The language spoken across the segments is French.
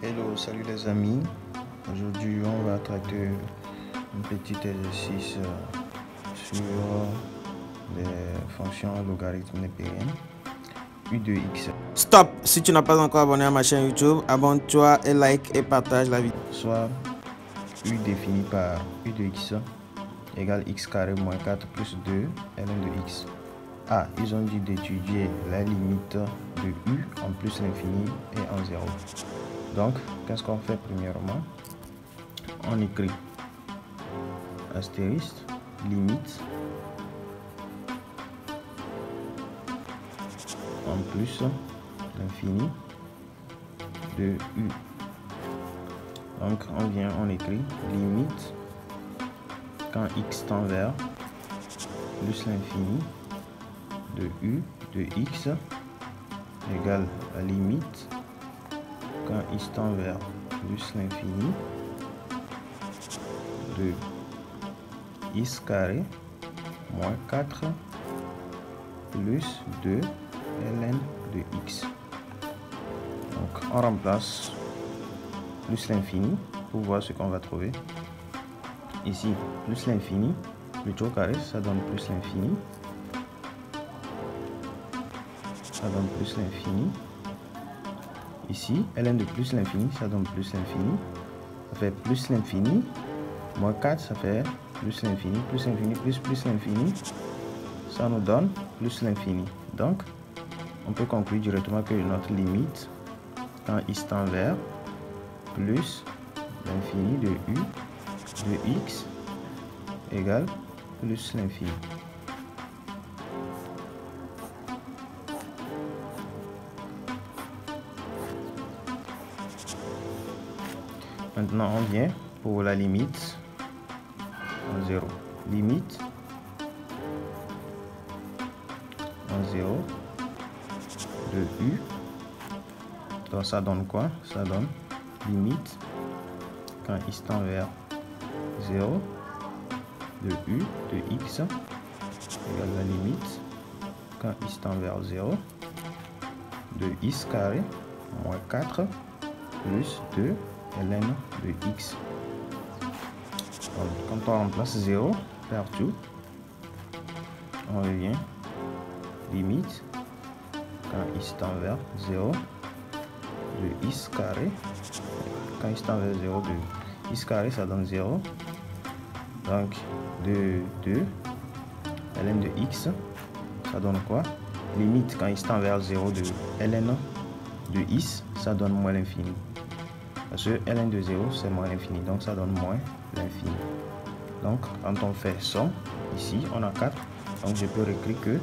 Hello, salut les amis. Aujourd'hui, on va traiter un petit exercice sur les fonctions logarithmes népériennes. U de x. Stop! Si tu n'as pas encore abonné à ma chaîne YouTube, abonne-toi et like et partage la vidéo. Soit U défini par U de x égale x carré moins 4 plus 2 ln de x. Ah, ils ont dit d'étudier la limite de U en plus l'infini et en 0. Donc, qu'est-ce qu'on fait premièrement? On écrit astérisque, limite, en plus l'infini de U. Donc, on écrit limite quand x tend vers plus l'infini de U de x égale la limite quand x tend vers plus l'infini de x carré moins 4 plus 2 ln de x. Donc on remplace plus l'infini pour voir ce qu'on va trouver. Ici, plus l'infini, plutôt carré, ça donne plus l'infini. Ça donne plus l'infini. Ici, ln de plus l'infini, ça donne plus l'infini. Ça fait plus l'infini. Moins 4, ça fait plus l'infini, plus l'infini, plus l'infini. Ça nous donne plus l'infini. Donc, on peut conclure directement que notre limite, quand x tend vers plus l'infini de U de x égale plus l'infini. Maintenant, on vient pour la limite en 0. Limite en 0 de U. Donc, ça donne quoi? Ça donne limite quand x tend vers 0 de U de x égale la limite quand x tend vers 0 de x carré moins 4 plus 2 ln de x. Donc, quand on remplace 0 partout, on revient limite quand x tend vers 0 de x carré. Quand x tend vers 0 de x carré, ça donne 0. Donc de 2 ln de x, ça donne quoi? Limite quand x tend vers 0 de ln de x, ça donne moins l'infini. Parce que ln de 0, c'est moins l'infini. Donc ça donne moins l'infini. Donc quand on fait somme, ici on a 4. Donc je peux écrire que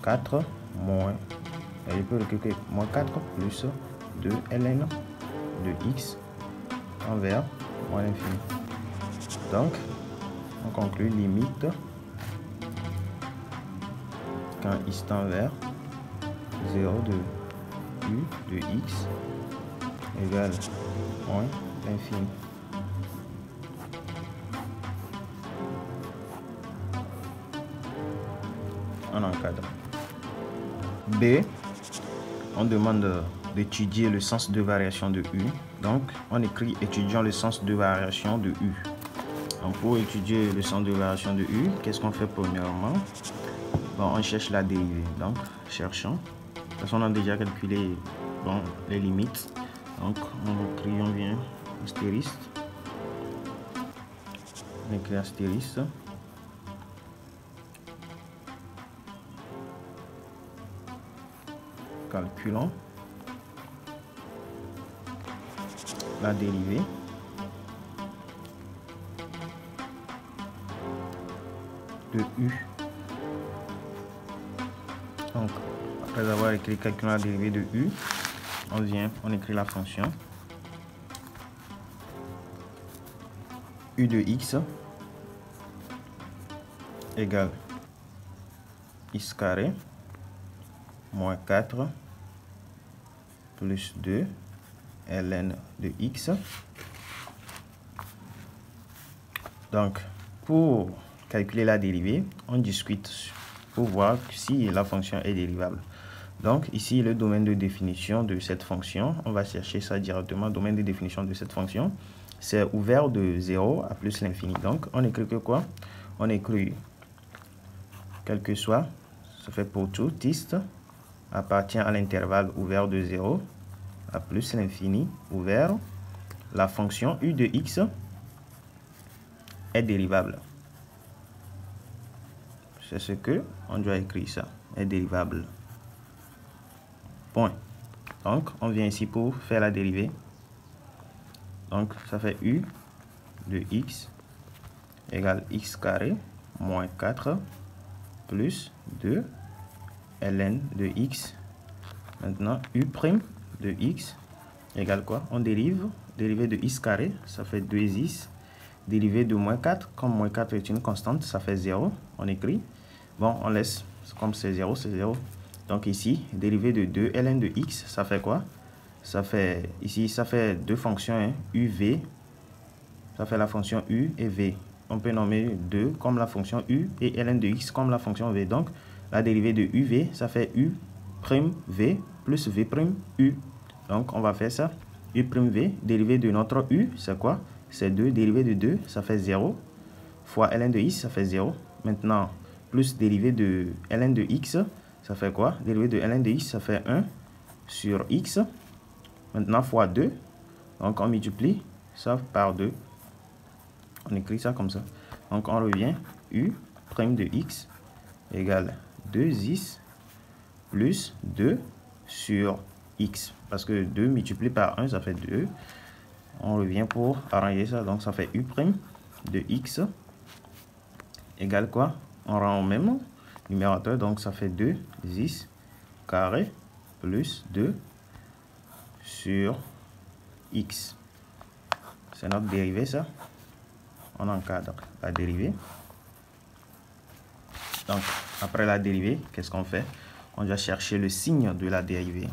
4 moins. Et je peux écrire que moins 4 plus 2 ln de x envers moins l'infini. Donc on conclut limite quand x tend vers 0 de U de x égale moins l'infini. On encadre. B, on demande d'étudier le sens de variation de U. Donc, on écrit étudiant le sens de variation de U. Donc, pour étudier le sens de variation de U, qu'est-ce qu'on fait premièrement? Bon, on cherche la dérivée. Donc, cherchons. De toute façon, on a déjà calculé les limites. Donc, on vient astérisque. On écrit astérisque. Calculons la dérivée de U. Donc, après avoir écrit calculons la dérivée de U, on écrit la fonction U de x égale x carré moins 4 plus 2 ln de x. Donc, pour calculer la dérivée, on discute pour voir si la fonction est dérivable. Donc ici, le domaine de définition de cette fonction, on va chercher ça directement. Domaine de définition de cette fonction, c'est ouvert de 0 à plus l'infini. Donc on écrit que quoi? On écrit quel que soit, ça fait pour tout, tist appartient à l'intervalle ouvert de 0 à plus l'infini ouvert. La fonction u de x est dérivable. C'est ce que on doit écrire, ça est dérivable. Point. Donc, on vient ici pour faire la dérivée. Donc, ça fait u de x égale x carré moins 4 plus 2 ln de x. Maintenant, u' de x égale quoi? On dérive. Dérivée de x carré, ça fait 2x. Dérivée de moins 4, comme moins 4 est une constante, ça fait 0. On écrit. Bon, on laisse. Comme c'est 0, c'est 0. Donc ici, dérivée de 2 ln de x, ça fait quoi? Ça fait, ici, ça fait deux fonctions, hein, uv. Ça fait la fonction u et v. On peut nommer 2 comme la fonction u et ln de x comme la fonction v. Donc, la dérivée de uv, ça fait u' v plus v' u. Donc, on va faire ça. U'(v), dérivée de notre u, c'est quoi? C'est 2, dérivée de 2, ça fait 0. Fois ln de x, ça fait 0. Maintenant, plus dérivée de ln de x, ça fait quoi? Dérivée de ln de x, ça fait 1 sur x. Maintenant, fois 2. Donc, on multiplie ça par 2. On écrit ça comme ça. Donc, on revient. U' de x égale 2x plus 2 sur x. Parce que 2 multiplié par 1, ça fait 2. On revient pour arranger ça. Donc, ça fait U' de x égale quoi? On rend au même numérateur. Donc, ça fait 2x carré plus 2 sur x. C'est notre dérivée, ça. On encadre la dérivée. Donc, après la dérivée, qu'est-ce qu'on fait? On doit chercher le signe de la dérivée.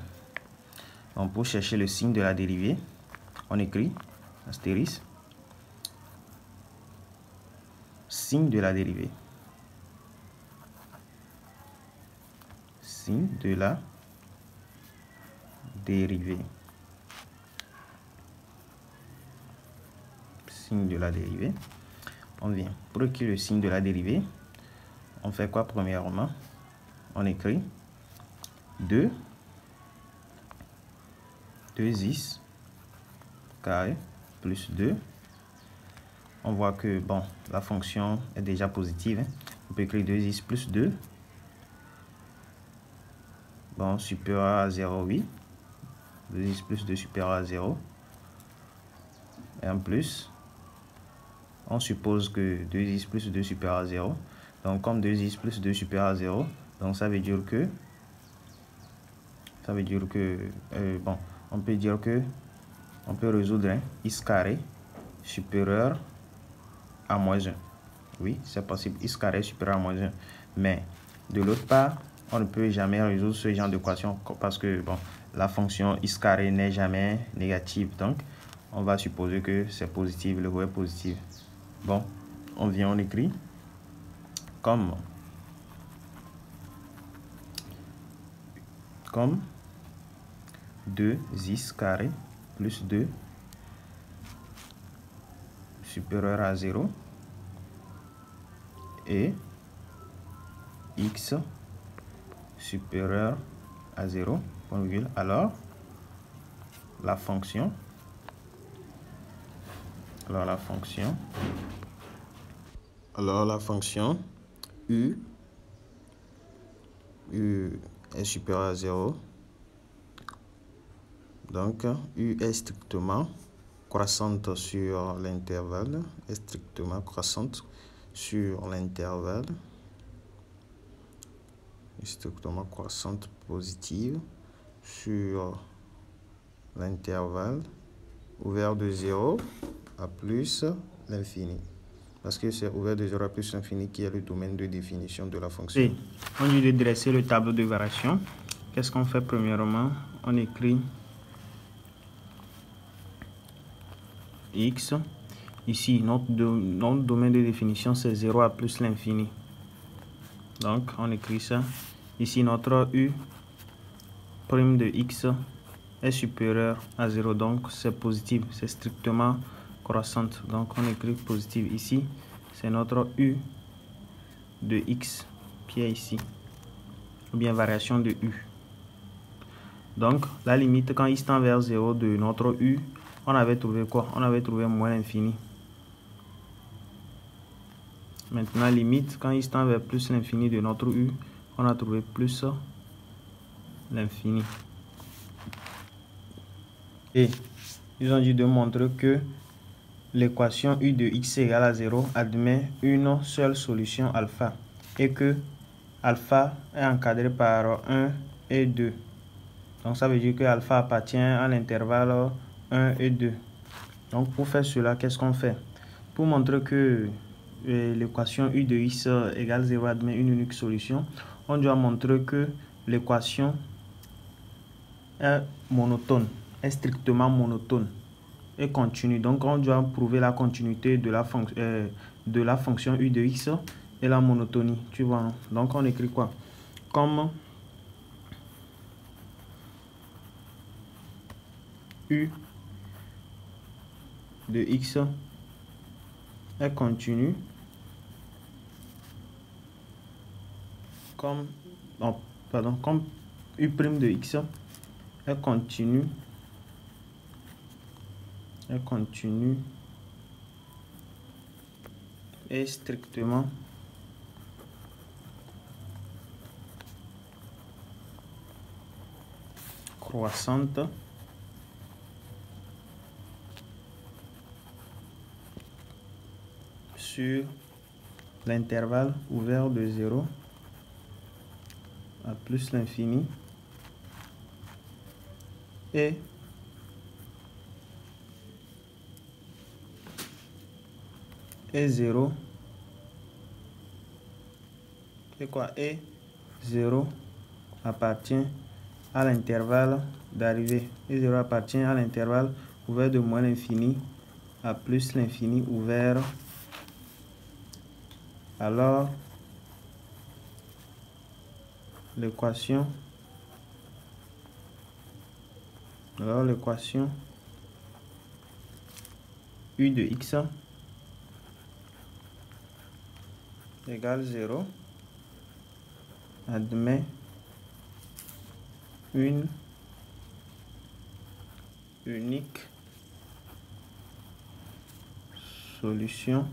Donc, pour chercher le signe de la dérivée, on écrit astérisque, signe de la dérivée. Signe de la dérivée. Signe de la dérivée. On vient. Pour écrire le signe de la dérivée, on fait quoi premièrement? On écrit 2x carré plus 2. On voit que bon, la fonction est déjà positive. Hein. On peut écrire 2x plus 2. Bon, supérieur à 0, oui. 2x plus 2 supérieur à 0. Et en plus, on suppose que 2x plus 2 supérieur à 0. Donc, comme 2x plus 2 supérieur à 0, donc ça veut dire que bon, on peut dire que on peut résoudre hein, x carré supérieur à moins 1. Oui, c'est possible, x carré supérieur à moins 1. Mais de l'autre part, on ne peut jamais résoudre ce genre d'équation parce que bon, la fonction x carré n'est jamais négative. Donc, on va supposer que c'est positif, le rho est positif. Bon, on vient, on écrit comme 2x carré plus 2 supérieur à 0 et x supérieur à 0, point virgule. Alors la fonction u est supérieur à 0. Donc, u est strictement croissante sur l'intervalle. Strictement croissante positive sur l'intervalle ouvert de 0 à plus l'infini. Parce que c'est ouvert de 0 à plus l'infini qui est le domaine de définition de la fonction. Et on dit de dresser le tableau de variation. Qu'est-ce qu'on fait premièrement? On écrit x. Ici, notre domaine de définition, c'est 0 à plus l'infini. Donc, on écrit ça. Ici, notre u prime de x est supérieur à 0, donc c'est positif, c'est strictement croissante. Donc on écrit positif ici, c'est notre u de x qui est ici, ou bien variation de u. Donc la limite quand x tend vers 0 de notre u, on avait trouvé quoi? On avait trouvé moins l'infini. Maintenant limite quand x tend vers plus l'infini de notre u, on a trouvé plus l'infini. Et ils ont dit de montrer que l'équation u de x égale à 0 admet une seule solution alpha et que alpha est encadré par 1 et 2. Donc ça veut dire que alpha appartient à l'intervalle 1 et 2. Donc pour faire cela, qu'est-ce qu'on fait? Pour montrer que l'équation u de x égale 0 admet une unique solution, on doit montrer que l'équation est monotone, est strictement monotone et continue. Donc on doit prouver la continuité de la fonction u de x et la monotonie. Tu vois, non? Donc on écrit quoi? Comme u de x est continue, comme u' de x est continue et strictement croissante sur l'intervalle ouvert de 0 à plus l'infini et et 0 et quoi? Et 0 appartient à l'intervalle d'arrivée. Et 0 appartient à l'intervalle ouvert de moins l'infini à plus l'infini ouvert. Alors l'équation u de x égale 0 admet une unique solution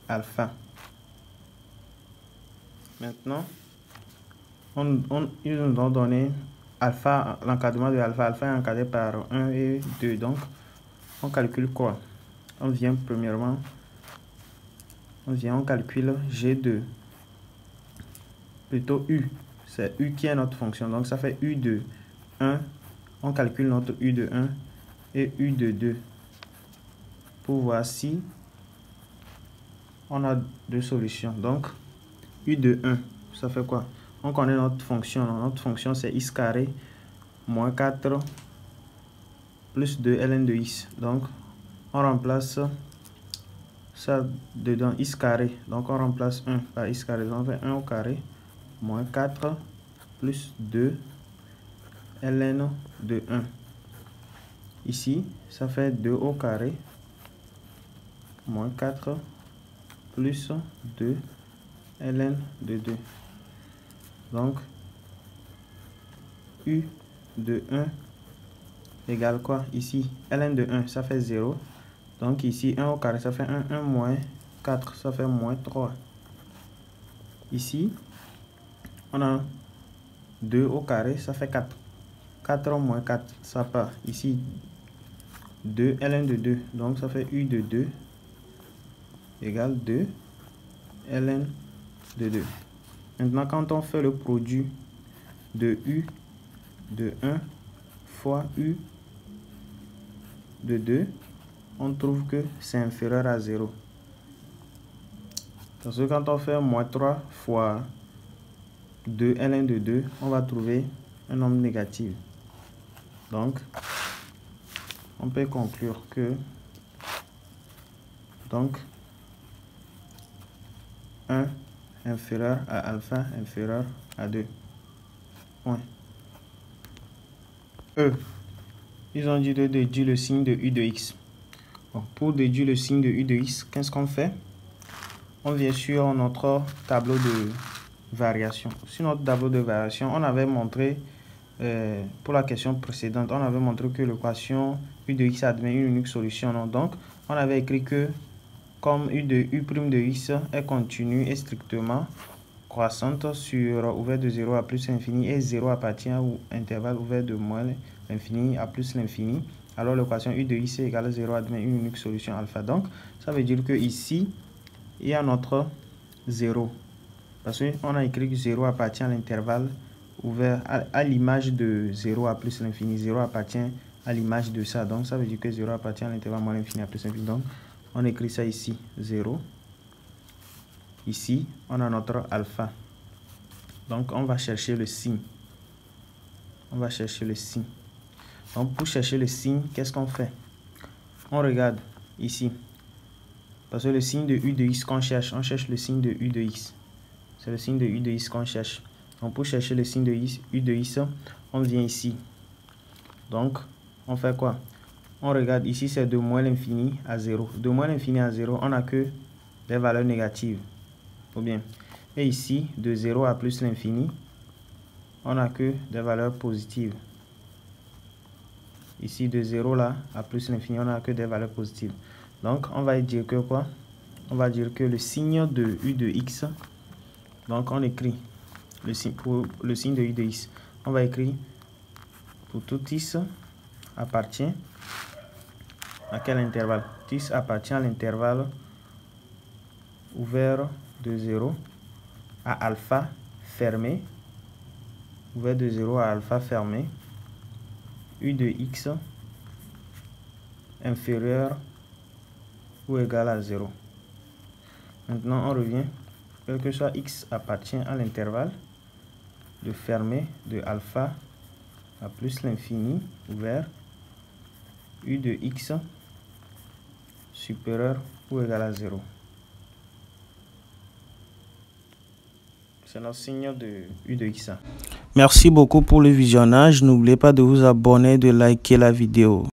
alpha. Maintenant, ils nous ont donné alpha, l'encadrement de alpha. Alpha est encadré par 1 et 2. Donc, on calcule quoi? On vient premièrement, on calcule G2. Plutôt U. C'est U qui est notre fonction. Donc, ça fait U de 1. On calcule notre U de 1 et U de 2. Pour voir si on a deux solutions. Donc, U de 1, ça fait quoi? On connaît notre fonction. Notre fonction, c'est x carré moins 4 plus 2 ln de x. Donc, on remplace ça dedans, x carré. Donc, on remplace 1 par x carré. Donc, on fait 1 au carré moins 4 plus 2 ln de 1. Ici, ça fait 2 au carré moins 4 plus 2 ln de 2. Donc, u de 1 égale quoi? Ici, ln de 1, ça fait 0. Donc ici, 1 au carré, ça fait 1. 1 moins 4, ça fait moins 3. Ici, on a 2 au carré, ça fait 4. 4 moins 4, ça part. Ici, 2 ln de 2. Donc ça fait u de 2 égale 2 ln de 2. Maintenant, quand on fait le produit de u de 1 fois u de 2, on trouve que c'est inférieur à 0. Parce que quand on fait moins 3 fois 2 ln de 2, on va trouver un nombre négatif. Donc, on peut conclure que 1 inférieur à alpha inférieur à 2. point E. Ils ont dit de déduire le signe de U de X. Bon, pour déduire le signe de U de X, qu'est-ce qu'on fait? On vient sur notre tableau de variation. Sur notre tableau de variation, on avait montré, pour la question précédente, on avait montré que l'équation U de X admet une unique solution. Non? Donc, on avait écrit que comme U prime de X est continue et strictement croissante sur ouvert de 0 à plus l'infini et 0 appartient à intervalle ouvert de moins l'infini à plus l'infini, alors l'équation U de X égale à 0 admet une unique solution alpha. Donc, ça veut dire que ici, il y a notre 0. Parce qu'on a écrit que 0 appartient à l'intervalle ouvert à l'image de 0 à plus l'infini. 0 appartient à l'image de ça. Donc, ça veut dire que 0 appartient à l'intervalle moins l'infini à plus l'infini. Donc, on écrit ça ici, 0. Ici, on a notre alpha. Donc, on va chercher le signe. On va chercher le signe. Donc, pour chercher le signe, qu'est-ce qu'on fait? On regarde ici. Parce que le signe de U de X qu'on cherche, on cherche le signe de U de X. C'est le signe de U de X qu'on cherche. Donc, pour chercher le signe de U de X, on vient ici. Donc, on fait quoi? On regarde ici, c'est de moins l'infini à 0. De moins l'infini à 0, on n'a que des valeurs négatives. Ou bien. Et ici, de 0 à plus l'infini, on n'a que des valeurs positives. Ici, de 0 là à plus l'infini, on n'a que des valeurs positives. Donc, on va dire que quoi? On va dire que le signe de U de X, donc on écrit pour le signe de U de X. On va écrire pour tout X appartient à quel intervalle? X appartient à l'intervalle ouvert de 0 à alpha fermé, ouvert de 0 à alpha fermé, U de X inférieur ou égal à 0. Maintenant, on revient. Quel que soit X appartient à l'intervalle de fermé de alpha à plus l'infini ouvert, U de X supérieur ou égal à 0. C'est notre signe de U de X. Merci beaucoup pour le visionnage. N'oubliez pas de vous abonner, de liker la vidéo.